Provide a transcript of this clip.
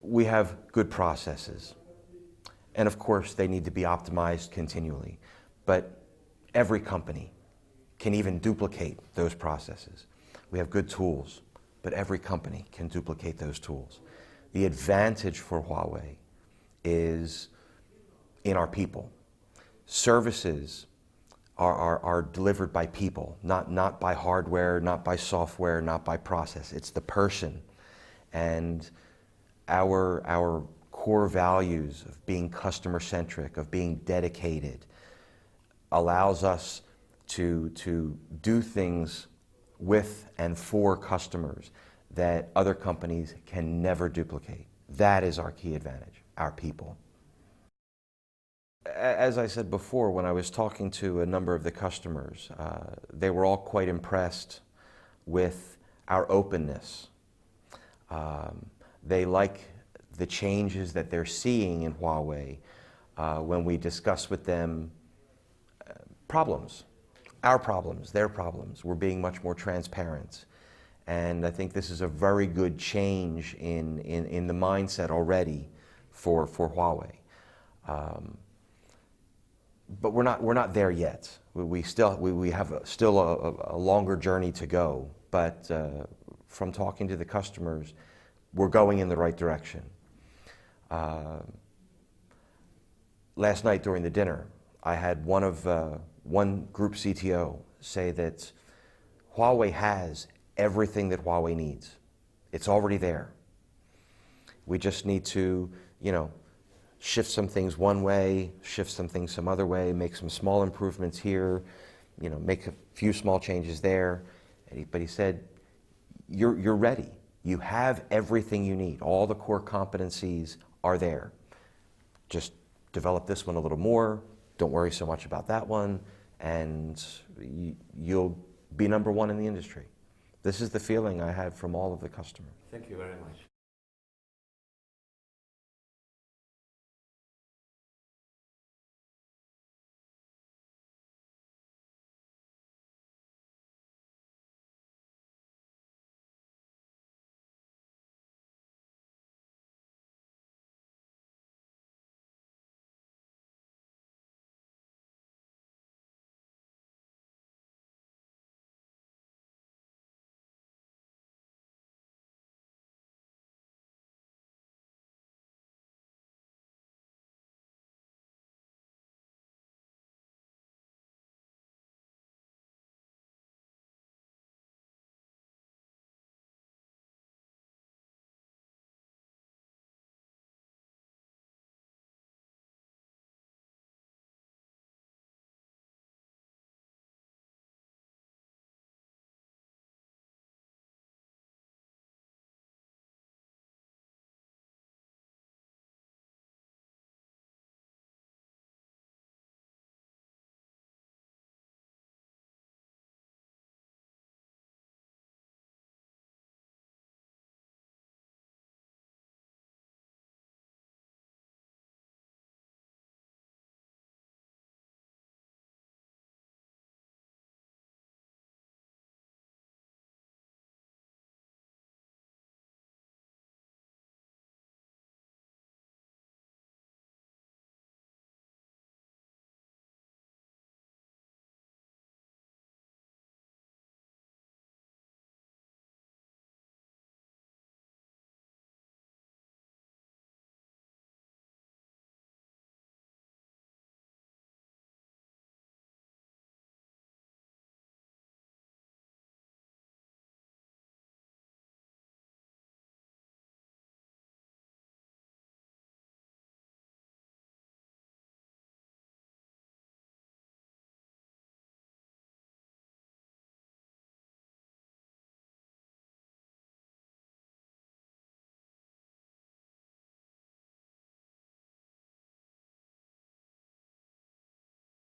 We have good processes, and of course they need to be optimized continually, but every company can even duplicate those processes. We have good tools, but every company can duplicate those tools. The advantage for Huawei is in our people. Services are delivered by people, not by hardware, not by software, not by process. It's the person. And our core values of being customer-centric, of being dedicated, allows us to do things with and for customers that other companies can never duplicate. That is our key advantage, our people. As I said before, when I was talking to a number of the customers, they were all quite impressed with our openness. They like the changes that they're seeing in Huawei when we discuss with them problems, our problems, their problems. We're being much more transparent. And I think this is a very good change in the mindset already for Huawei. But we're not there yet. We have still a longer journey to go. But from talking to the customers, we're going in the right direction. Last night during the dinner, I had one group CTO say that Huawei has everything that Huawei needs. It's already there. We just need to, shift some things one way, shift some things some other way, make some small improvements here, make a few small changes there. But he said, you're ready. You have everything you need. All the core competencies are there. Just develop this one a little more. Don't worry so much about that one, and you'll be #1 in the industry. This is the feeling I had from all of the customers. Thank you very much.